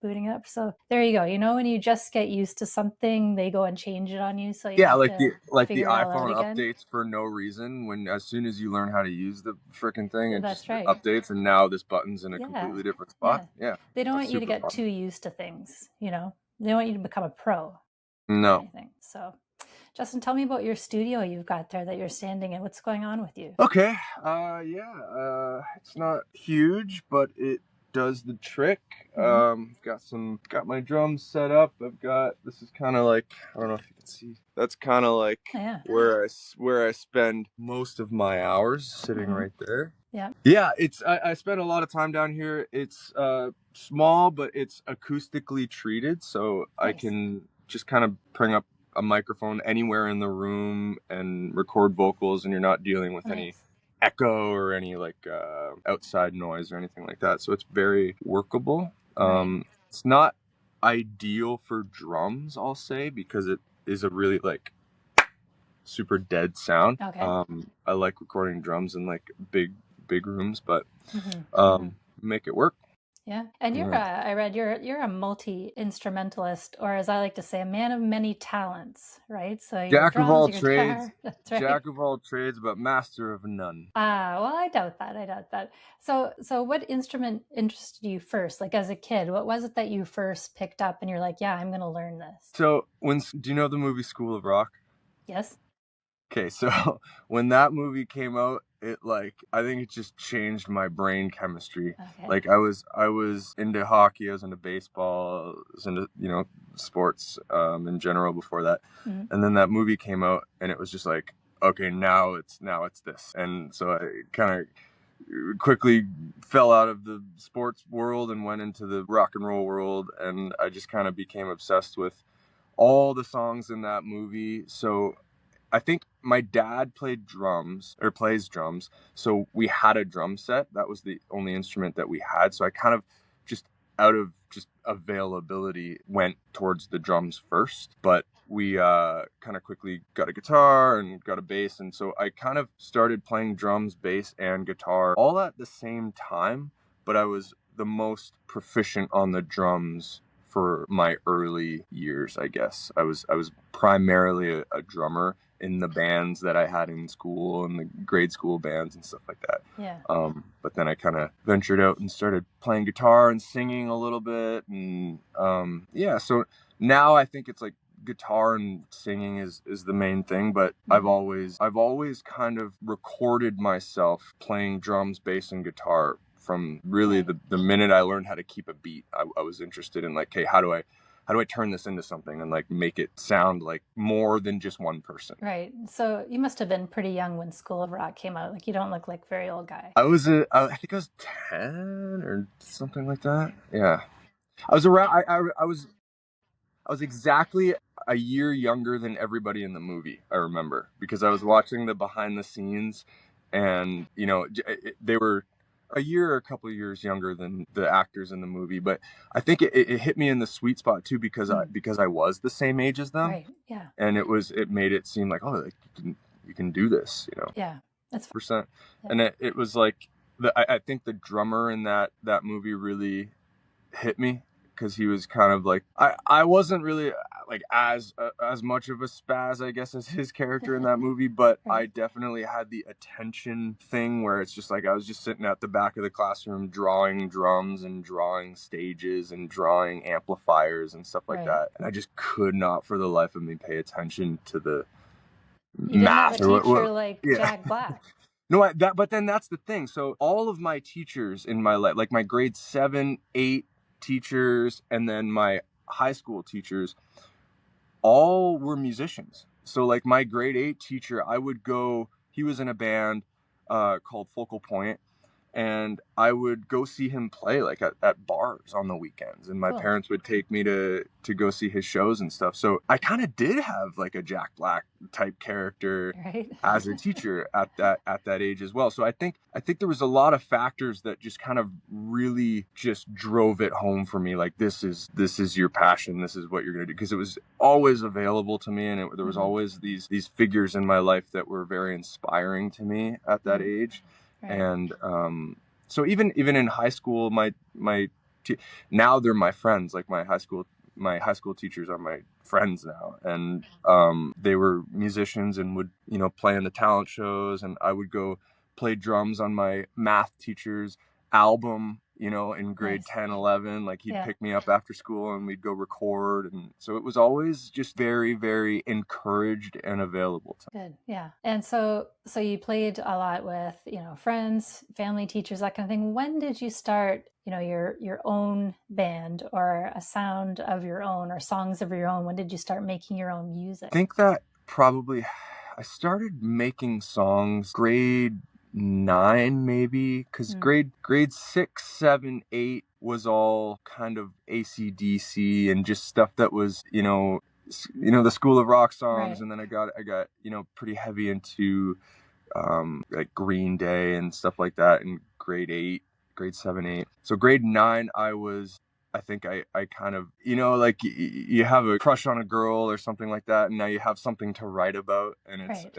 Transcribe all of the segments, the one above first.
booting it up. So there you go. You know, when you just get used to something, they go and change it on you. So you Yeah, have like to the figure it all out iPhone again. updates for no reason. When as soon as you learn how to use the freaking thing, it That's just right. updates, and now this button's in a Yeah. completely different spot. Yeah. Yeah, They don't that's want you to super get fun. too used to things, you know? They don't want you to become a pro or No. anything. So, Justin, tell me about your studio you've got there that you're standing in. What's going on with you? Okay. Yeah. It's not huge, but it does the trick. Hmm. Got my drums set up. This is kind of like, I don't know if you can see. That's kind of like Yeah. where I spend most of my hours sitting Hmm. right there. Yeah. Yeah, I spend a lot of time down here. It's small, but it's acoustically treated, so I Nice. can just kind of bring up a microphone anywhere in the room and record vocals, and you're not dealing with any Nice. echo or any like outside noise or anything like that. So it's very workable. Right. It's not ideal for drums, I'll say, because it is a really like super dead sound. Okay. I like recording drums in like big rooms, but Hmm. make it work. Yeah. And Yeah. I read you're a multi-instrumentalist, or as I like to say, a man of many talents, right? So your Jack of drums, all your trades, guitar, that's right. but master of none. Ah, well, I doubt that. I doubt that. So what instrument interested you first? Like as a kid, what was it that you first picked up and you're like, yeah, I'm going to learn this? So do you know the movie School of Rock? Yes? Okay, so when that movie came out, it like I think it just changed my brain chemistry. Okay. Like I was into hockey, I was into baseball, I was into, sports in general before that. Mhm. And then that movie came out and it was just like, okay, now it's this. And so I kind of quickly fell out of the sports world and went into the rock and roll world, and I just kind of became obsessed with all the songs in that movie. So I think my dad played drums or plays drums. So we had a drum set. That was the only instrument that we had. So I kind of just out of just availability went towards the drums first. But we kind of quickly got a guitar and got a bass. And so I kind of started playing drums, bass, and guitar all at the same time. But I was the most proficient on the drums for my early years, I guess. I was primarily a drummer in the bands that I had in school and the grade school bands and stuff like that. Yeah. But then I kind of ventured out and started playing guitar and singing a little bit. And yeah, so now I think it's like guitar and singing is the main thing, but Mhm. I've always kind of recorded myself playing drums, bass, and guitar from really Right. the minute I learned how to keep a beat. I was interested in like, hey, how do I turn this into something and like make it sound like more than just one person? Right. So you must have been pretty young when School of Rock came out. Like you don't look like a very old guy. I think I was 10 or something like that. Yeah. I was around I was exactly a year younger than everybody in the movie, I remember, because I was watching the behind the scenes, and they were a year or a couple of years younger than the actors in the movie, but I think it hit me in the sweet spot too, because I Mm. because I was the same age as them, Right. Yeah. and it made it seem like, oh, like you can do this, Yeah. That's fine. percent. Yeah. And it was like I think the drummer in that movie really hit me, because he was kind of like, I wasn't really like as much of a spaz, I guess, as his character in that movie, but I Right. definitely had the attention thing where it's just like I was just sitting at the back of the classroom drawing drums and drawing stages and drawing amplifiers and stuff like Right. that, and I just could not for the life of me pay attention to the You didn't have a math or teacher what. like Yeah. Jack Black. No, but then that's the thing. So all of my teachers in my life, like my grade 7, 8 teachers, and then my high school teachers, all were musicians. So like my grade 8 teacher, he was in a band called Focal Point, and I would go see him play like at bars on the weekends, and my Cool. parents would take me to go see his shows and stuff. So I kind of did have like a Jack Black type character Right. as a teacher at that age as well. So I think there was a lot of factors that just kind of really just drove it home for me, like this is your passion, this is what you're going to do, because it was always available to me, and there was Hmm. always these figures in my life that were very inspiring to me at that Hmm. age. Right. And so even in high school, my now they're my friends. Like my high school teachers are my friends now, and they were musicians and would, you know, play in the talent shows, and I would go play drums on my math teacher's album, you know, in grade Nice. 10, 11. Like he'd Yeah. pick me up after school and we'd go record, and so it was always just very, very encouraged and available to Good. Yeah. And so you played a lot with, friends, family, teachers, that kind of thing. When did you start, your own band or a sound of your own or songs of your own? When did you start making your own music? I think that probably I started making songs grade 9 maybe, because Mm, grade 6, 7, 8 was all kind of AC/DC and just stuff that was, the School of Rock songs. right. And then I got pretty heavy into like Green Day and stuff like that in grade 8, grade 7, 8. So grade 9, I think I kind of, like you have a crush on a girl or something like that, and now you have something to write about, and Right.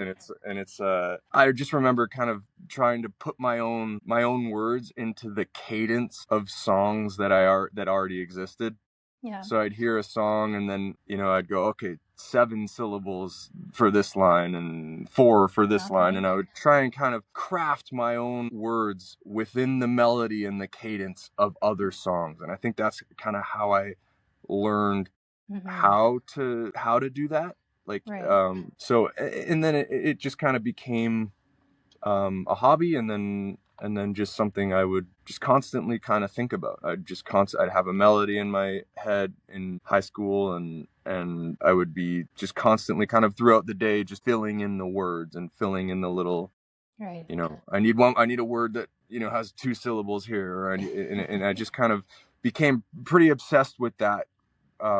I just remember kind of trying to put my own words into the cadence of songs that already existed. Yeah. So I'd hear a song and then, I'd go, okay, 7 syllables for this line and 4 for this line. Okay. And I would try and kind of craft my own words within the melody and the cadence of other songs. And I think that's kind of how I learned Hmm. how to do that. Like, Right. and then it just kind of became a hobby, and then just something I would just constantly kind of think about. I'd have a melody in my head in high school, and I would be just constantly kind of throughout the day just filling in the words and filling in the little, Right. I need a word that, has 2 syllables here, and I just kind of became pretty obsessed with that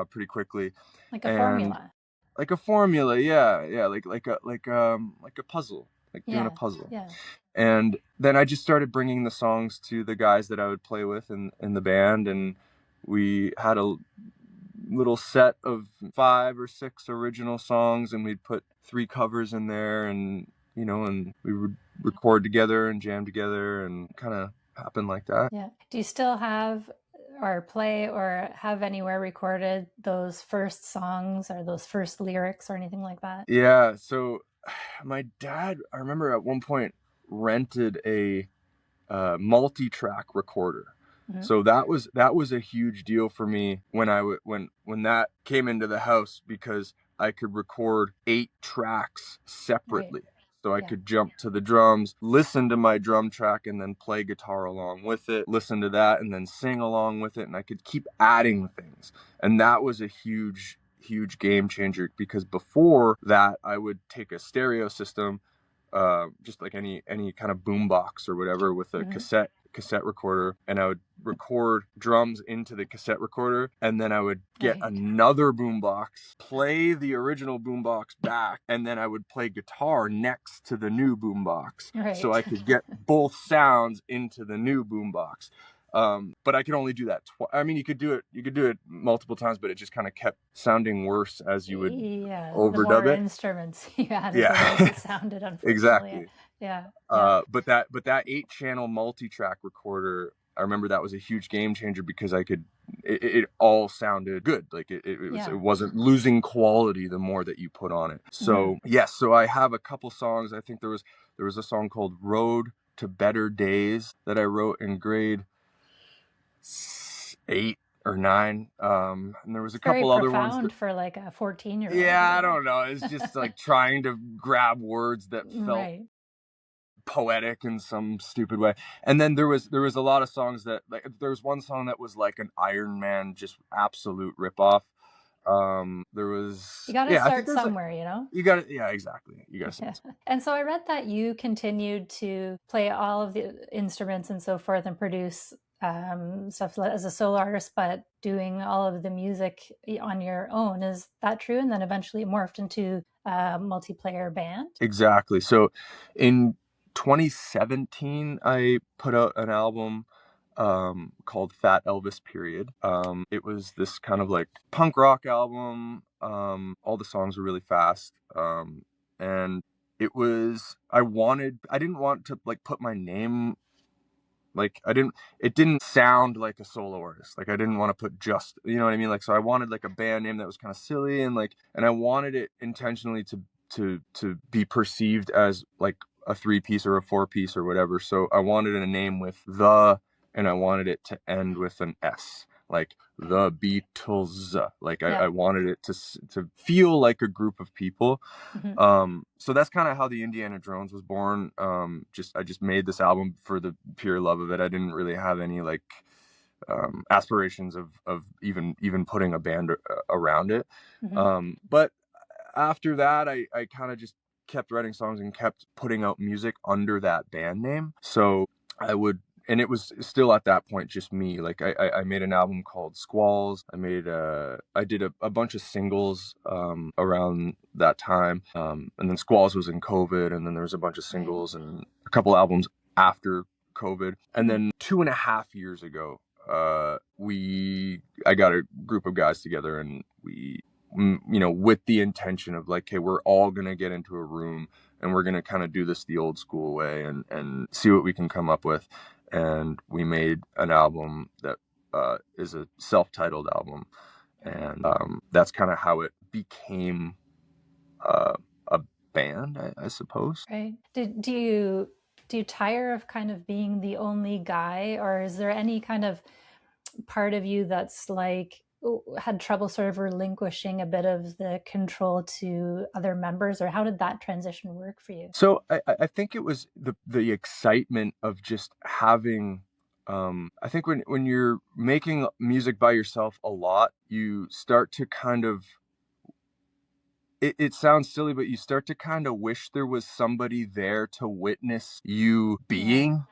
pretty quickly. Like a And formula. like a formula, yeah, like a puzzle, like doing a Yeah. puzzle. Yeah. And then I just started bringing the songs to the guys that I would play with in the band, and we had a little set of 5 or 6 original songs, and we'd put 3 covers in there, and we would record together and jam together, and kind of happen like that. Yeah. Do you still have or play or have anywhere recorded those first songs or those first lyrics or anything like that? Yeah, so my dad, I remember at one point rented a multi-track recorder. Hmm. So that was a huge deal for me when that came into the house, because I could record 8 tracks Right. separately. So I Yeah. could jump to the drums, listen to my drum track, and then play guitar along with it, listen to that, and then sing along with it, and I could keep adding things. And that was a huge, huge game changer, because before that, I would take a stereo system, just like any kind of boombox or whatever, with a Hmm. cassette recorder, and I would record drums into the cassette recorder, and then I would get Right. another boombox, play the original boombox back, and then I would play guitar next to the new boombox, so Right. I could get both sounds into the new boombox. But I could only do that I mean, you could do it multiple times, but it just kind of kept sounding worse as you would Yeah. The more overdub it. instruments you added, the worse Yeah. it sounded, unfortunately. Exactly. Yeah. Yeah. But that 8-channel multi-track recorder, I remember that was a huge game changer, because it all sounded good. Like it Yeah. wasn't losing quality the more that you put on it. Hmm. So yes, so I have a couple songs. I think there was a song called Road to Better Days that I wrote in grade 8 or 9. And there was It's a very couple other ones that, profound for like a 14-year-old, yeah, I really. don't know. It's just like trying to grab words that felt Right. poetic in some stupid way. And then there was a lot of songs that, like, there was one song that was like an Iron Man just absolute ripoff. There You was, got to yeah, I think start there's like, somewhere. you got it, yeah, exactly, you got to Yeah. say. And so I read that you continued to play all of the instruments and so forth and produce stuff as a solo artist, but doing all of the music on your own. Is that true? And then eventually it morphed into a multiplayer band? Exactly. So in 2017, I put out an album called Fat Elvis Period. It was this kind of like punk rock album. All the songs were really fast. And I didn't want to like put my name Like it didn't sound like a solo artist. Like I didn't want to put just, you know what I mean? Like, so I wanted like a band name that was kind of silly, and like, and I wanted it intentionally to be perceived as like a 3-piece or a 4-piece or whatever. So I wanted a name with the, and I wanted it to end with an S, like Okay. the Beatles. Like Yeah. I wanted it to feel like a group of people. Hmm. So that's kind of how the Indiana Jones was born. I just made this album for the pure love of it. I didn't really have any like aspirations of even putting a band around it. Hmm. But after that, I kind of just kept writing songs and kept putting out music under that band name. So I would, and it was still at that point just me. Like I made an album called Squalls. I did a bunch of singles around that time. And then Squalls was in COVID, and then there was a bunch of Right. singles and a couple albums after COVID. And Hmm. then 2.5 years ago, I got a group of guys together, and with the intention of like, hey, we're all gonna get into a room and we're gonna kind of do this the old school way and see what we can come up with. And we made an album that is a self-titled album, Right. and that's kind of how it became a band, I suppose. Right. Do you tire of kind of being the only guy, or is there any kind of part of you that's like had trouble sort of relinquishing a bit of the control to other members, or how did that transition work for you? So I think it was the excitement of just having. I think when you're making music by yourself a lot, you start to kind of. It sounds silly, but you start to kind of wish there was somebody there to witness you Yeah. being.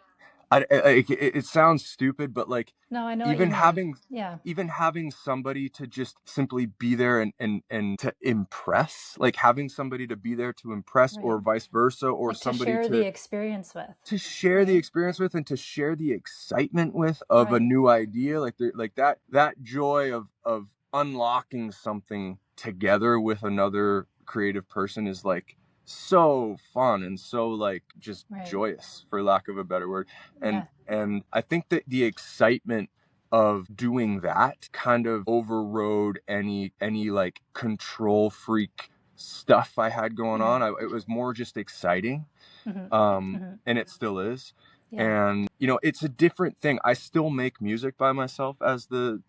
It sounds stupid, but like No, I know what you even mean. having Yeah. even having somebody to just simply be there and to impress, like having somebody to be there to impress, or Right. vice versa, or Like to somebody share the experience with. to share the Right. experience with, and to share the excitement with of a Right. new idea, like that joy of unlocking something together with another creative person is like so fun and so like just Right. joyous, for lack of a better word. and Yeah. and I think that the excitement of doing that kind of overrode any like control freak stuff I had going Hmm. on. It was more just exciting, Hmm. Hmm. and it still is. Yeah. And it's a different thing. I still make music by myself as the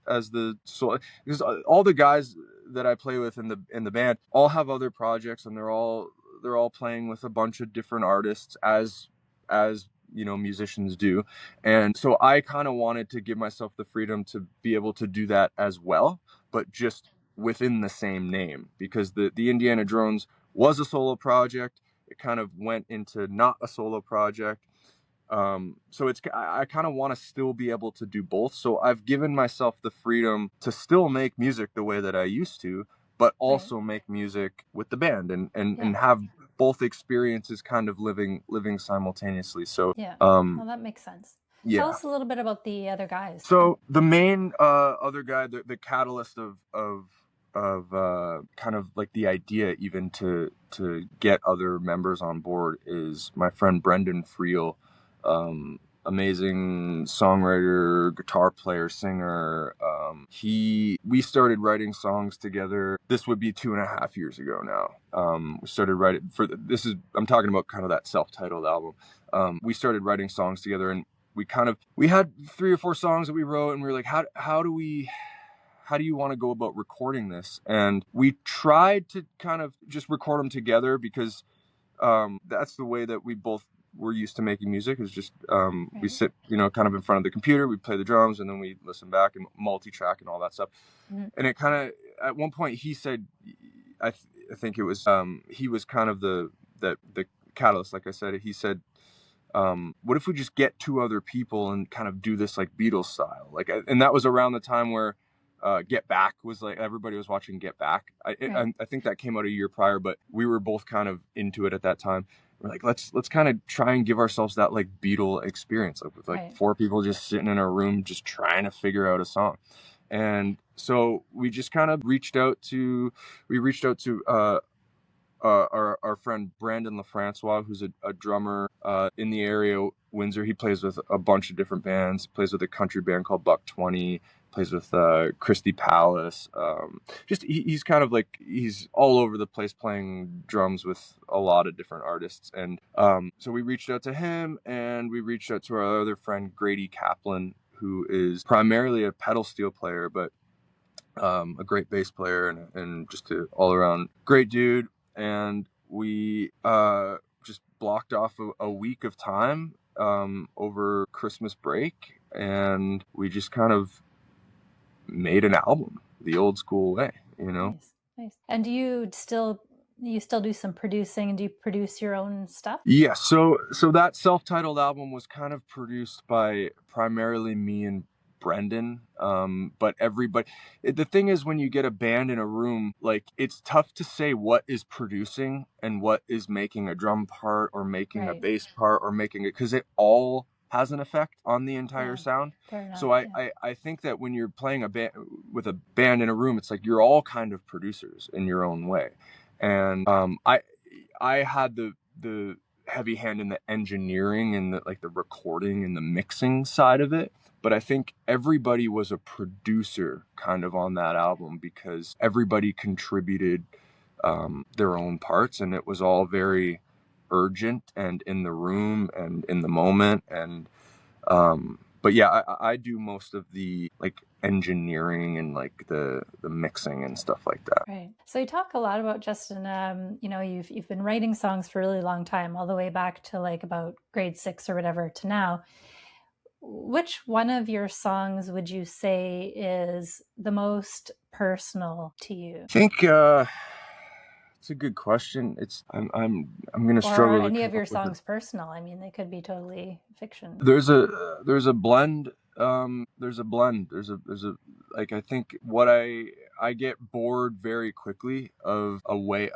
so, because all the guys that I play with in the band all have other projects, and they're all playing with a bunch of different artists, as musicians do. And so I kind of wanted to give myself the freedom to be able to do that as well, but just within the same name, because the Indiana Drones was a solo project. It kind of went into not a solo project. So I kind of want to still be able to do both. So I've given myself the freedom to still make music the way that I used to, but Right. also make music with the band, and Yeah. have both experiences kind of living simultaneously. So Yeah. Well, that makes sense. Tell yeah. us a little bit about the other guys. So the main other guy, the catalyst of kind of like the idea even to get other members on board, is my friend Brendan Friel, amazing songwriter, guitar player, singer. We started writing songs together. This would be 2.5 years ago now. We started writing I'm talking about kind of that self-titled album. We started writing songs together, and we had 3 or 4 songs that we wrote, and we were like, how do you want to go about recording this? And we tried to kind of just record them together, because that's the way that we both were used to making music, is just we Right. sit kind of in front of the computer, we play the drums, and then we listen back and multi-track and all that stuff. Mhm. And it kind of, at one point he said, I think it was he was kind of the catalyst. Like I said, he said, what if we just get 2 other people and kind of do this like Beatles style? Like, and that was around the time where Get Back was like, everybody was watching Get Back. Right. I think that came out a year prior, but we were both kind of into it at that time. We're like, let's kind of try and give ourselves that like Beatle experience, like with like Right. 4 people just sitting in a room just trying to figure out a song. And so we just kind of reached out to our friend Brandon LaFrancois, who's a drummer in the area, Windsor. He plays with a bunch of different bands. He plays with a country band called Buck 20. Plays with Christy Palace. He's kind of like, he's all over the place playing drums with a lot of different artists. And so we reached out to him, and we reached out to our other friend Grady Kaplan, who is primarily a pedal steel player, but a great bass player and just an all-around great dude. And we just blocked off a week of time over Christmas break, and we just kind of made an album the old school way, you know. Nice. And do you still do some producing? Do you produce your own stuff? Yeah, so that self-titled album was kind of produced by primarily me and Brendan, but everybody, the thing is, when you get a band in a room, like, it's tough to say what is producing and what is making a drum part or making a bass part or making it, because it all has an effect on the entire sound. Fair enough, So I think that when you're playing a band with a band in a room, it's like you're all kind of producers in your own way. And I had the heavy hand in the engineering and the recording and the mixing side of it, but I think everybody was a producer kind of on that album, because everybody contributed their own parts, and it was all very urgent and in the room and in the moment. And but yeah, I do most of the engineering and the mixing and stuff like that. Right. So you talk a lot about, Justin, you've been writing songs for a really long time, all the way back to about grade 6 or whatever to now. Which one of your songs would you say is the most personal to you? I think it's a good question. I'm gonna struggle. Or any of your songs personal? I mean, they could be totally fiction. There's a blend. There's a blend. There's a I think what I get bored very quickly of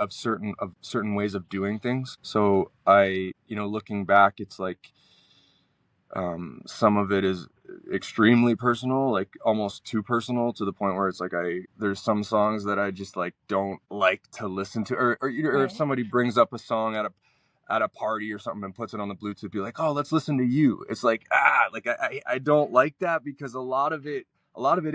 certain ways of doing things. So looking back, it's some of it is extremely personal, almost too personal, to the point where it's there's some songs that I just don't like to listen to, or if somebody brings up a song at a party or something and puts it on the Bluetooth, be like, oh, let's listen to You. It's I don't like that, because a lot of it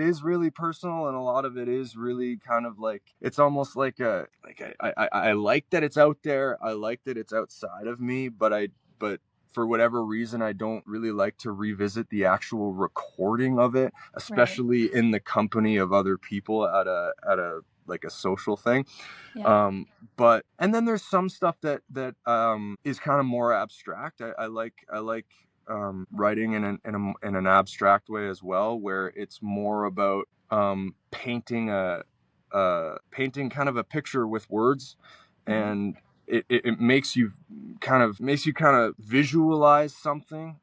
is really personal, and a lot of it is really kind of it's almost I like that it's out there. I like that it's outside of me, but for whatever reason, I don't really like to revisit the actual recording of it, especially in the company of other people at a a social thing. But and then there's some stuff that is kind of more abstract. I like writing in an abstract way as well, where it's more about painting kind of a picture with words, and it makes you kind of visualize something,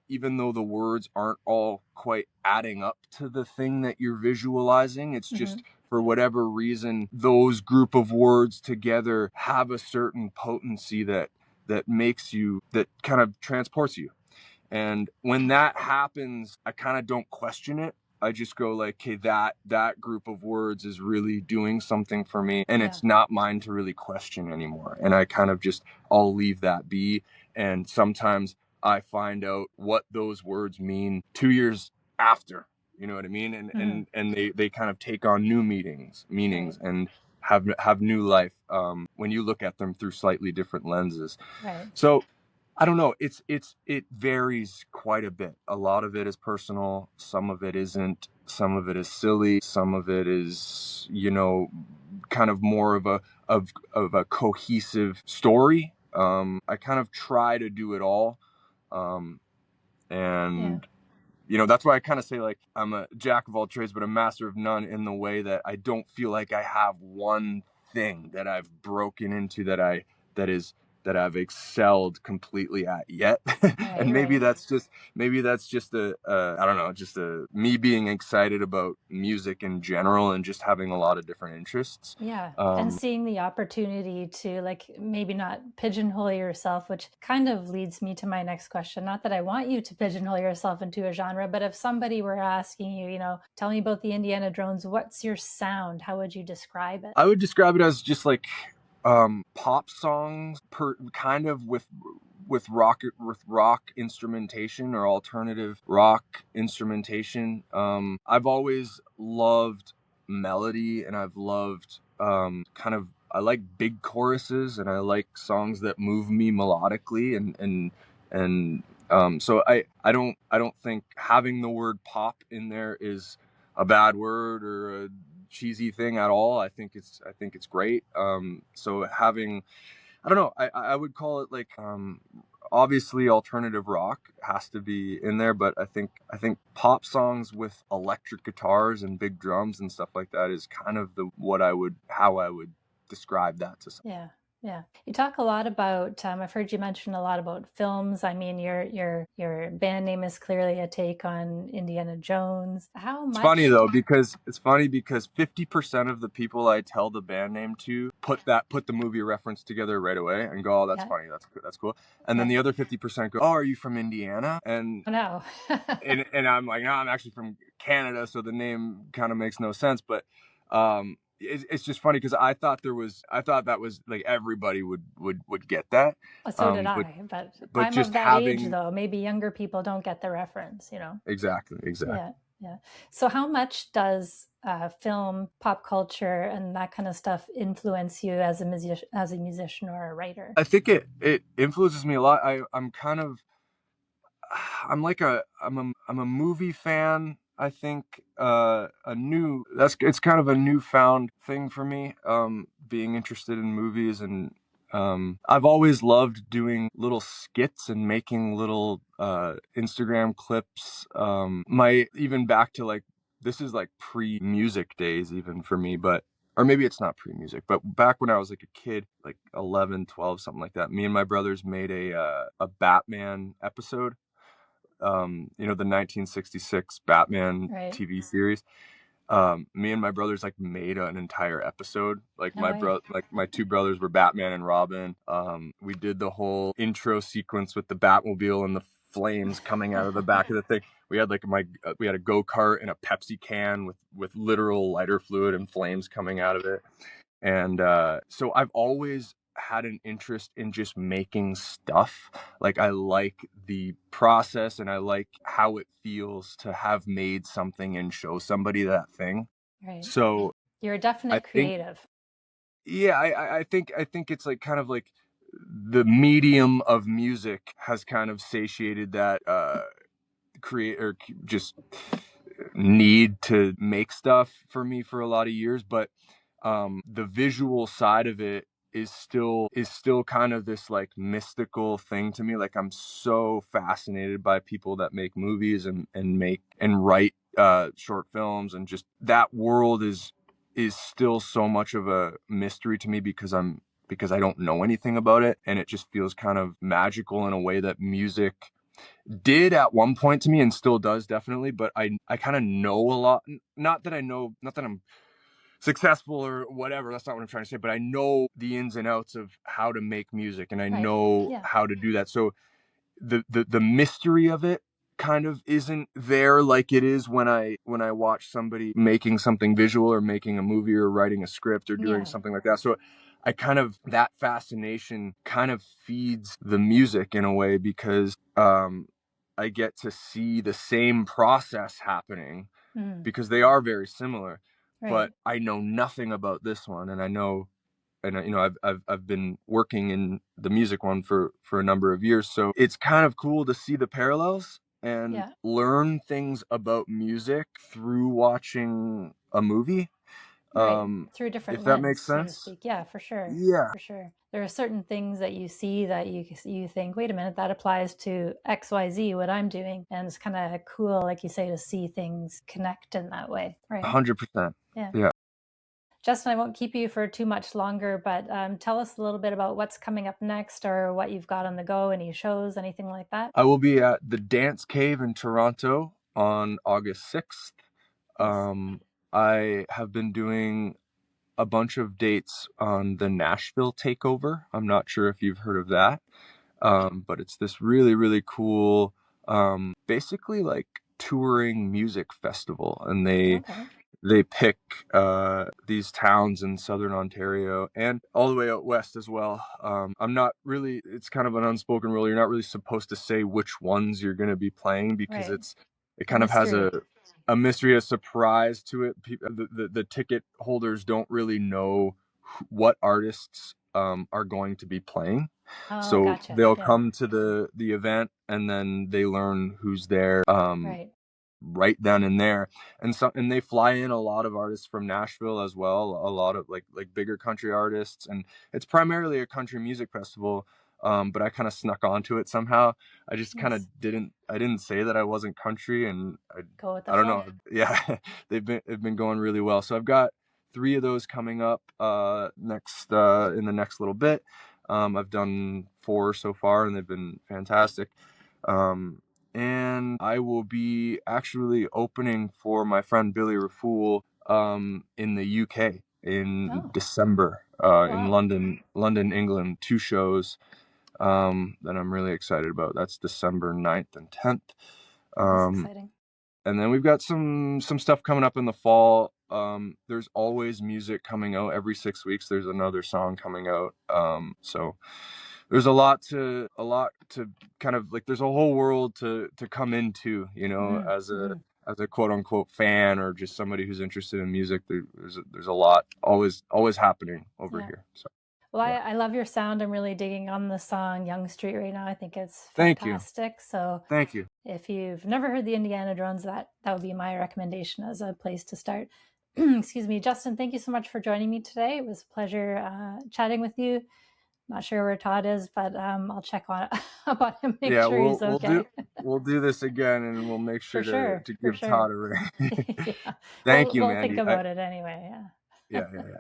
even though the words aren't all quite adding up to the thing that you're visualizing. It's just, for whatever reason, those group of words together have a certain potency that kind of transports you. And when that happens, I kind of don't question it. I just go okay, that group of words is really doing something for me, and it's not mine to really question anymore. And I kind of I'll leave that be. And sometimes I find out what those words mean 2 years after, you know what I mean? And they kind of take on new meanings and have new life when you look at them through slightly different lenses. So I don't know. It varies quite a bit. A lot of it is personal. Some of it isn't. Some of it is silly. Some of it is, kind of more of a cohesive story. I kind of try to do it all, and that's why I kind of say I'm a jack of all trades but a master of none, in the way that I don't feel like I have one thing that I've broken into that I've excelled completely at yet. And maybe that's just a I don't know, just me being excited about music in general and just having a lot of different interests. And seeing the opportunity to maybe not pigeonhole yourself, which kind of leads me to my next question. Not that I want you to pigeonhole yourself into a genre, but if somebody were asking you, tell me about the Indiana Drones, what's your sound? How would you describe it? I would describe it as just pop songs kind of with rock instrumentation or alternative rock instrumentation. I've always loved melody, and I've loved kind of, I like big choruses, and I like songs that move me melodically, and so I don't think having the word pop in there is a bad word or a cheesy thing at all. I think it's great. So having, I don't know, I would call it like, obviously alternative rock has to be in there, but I think pop songs with electric guitars and big drums and stuff like that is kind of the what I would how I would describe that to some. Yeah, yeah. You talk a lot about. I've heard you mention a lot about films. I mean, your band name is clearly a take on Indiana Jones. How It's funny much? though, because 50% of the people I tell the band name to put the movie reference together right away and go, "Oh, that's Yeah, funny. That's cool." And then yeah. the other 50% go, "Oh, are you from Indiana?" And Oh, no. and I'm like, "No, I'm actually from Canada," so the name kind of makes no sense. But it's just funny because I thought that was like everybody would get that. So did But I, but but I'm of just that age, having though. Maybe younger people don't get the reference, exactly. Yeah, yeah. So how much does film, pop culture, and that kind of stuff influence you as a musician or a writer? I think it influences me a lot. I'm kind of I'm a movie fan. I think a new that's it's kind of a newfound thing for me. Being interested in movies, and I've always loved doing little skits and making little Instagram clips. My even back to like this is like pre-music days even for me, but or maybe it's not pre-music, but back when I was like a kid, like 11, 12, something like that, me and my brothers made a Batman episode, the 1966 Batman Right. TV series. Me and my brothers like made an entire episode. Like No way. my two brothers were Batman and Robin. We did the whole intro sequence with the Batmobile and the flames coming out of the back of the thing. We had we had a go-kart and a Pepsi can with literal lighter fluid and flames coming out of it. And so I've always had an interest in just making stuff. Like I like the process, and I like how it feels to have made something and show somebody that thing. Right. So You're a I definite think, creative. yeah, I think it's like kind of like the medium of music has kind of satiated that create or just need to make stuff for me for a lot of years. But the visual side of it is still kind of this like mystical thing to me. Like I'm so fascinated by people that make movies and make and write short films, and just that world is still so much of a mystery to me because I don't know anything about it, and it just feels kind of magical in a way that music did at one point to me and still does definitely. But I kind of know a lot, not that I'm successful or whatever, that's not what I'm trying to say, but I know the ins and outs of how to make music, and I Right. know Yeah. how to do that. So the mystery of it kind of isn't there like it is when I watch somebody making something visual or making a movie or writing a script or doing Yeah. something like that. So I kind of, that fascination kind of feeds the music in a way, because I get to see the same process happening Mm. because they are very similar. But Right. I know nothing about this one, and I know, and I've been working in the music one for a number of years, so it's kind of cool to see the parallels and Yeah. learn things about music through watching a movie. Right. Through a If different that lens, makes so to sense. speak. Yeah, for sure. Yeah, For sure. There are certain things that you see that you think, wait a minute, that applies to XYZ, what I'm doing. And it's kind of cool, like you say, to see things connect in that way. Right. 100%. Yeah. Yeah. Justin, I won't keep you for too much longer, but tell us a little bit about what's coming up next or what you've got on the go, any shows, anything like that. I will be at the Dance Cave in Toronto on August 6th. Nice. I have been doing a bunch of dates on the Nashville Takeover. I'm not sure if you've heard of that, but it's this really, really cool, basically like touring music festival, and Okay. they pick these towns in southern Ontario and all the way out west as well. I'm not really, it's kind of an unspoken rule. You're not really supposed to say which ones you're going to be playing because Right. it A kind of has mystery. a mystery, a surprise to it. The ticket holders don't really know what artists are going to be playing. Oh, So gotcha. they'll Yeah. come to the event and then they learn who's there. Right. Right then and there. And they fly in a lot of artists from Nashville as well, a lot of like bigger country artists, and it's primarily a country music festival. But I kind of snuck onto it somehow. I just kind of Nice. didn't say that I wasn't country, and Go with the I don't flow. know. Yeah, they've been going really well. So I've got 3 of those coming up next in the next little bit. I've done 4 so far, and they've been fantastic. Um, and I will be actually opening for my friend Billy Rafool in the UK in Oh, December in wow. London, England. 2 shows that I'm really excited about. That's December 9th and 10th. That is Um, exciting. and then we've got some stuff coming up in the fall. There's always music coming out every 6 weeks. There's another song coming out. So there's a lot to kind of like. There's a whole world to come into, Mm-hmm. Mm-hmm. as a quote unquote fan or just somebody who's interested in music. There's a lot always happening over Yeah. here. So Well, yeah, I love your sound. I'm really digging on the song Young Street right now. I think it's thank you, fantastic. So thank you. if you've never heard the Indiana Jones, that would be my recommendation as a place to start. Excuse me, Justin. Thank you so much for joining me today. It was a pleasure chatting with you. Not sure where Todd is, but I'll check on about him, make Yeah, sure he's okay. we'll do this again, and we'll make For sure sure, to for give sure. Todd a ring. Yeah, Thank you, we'll think Mandy. about it anyway. Yeah. Yeah, yeah, yeah.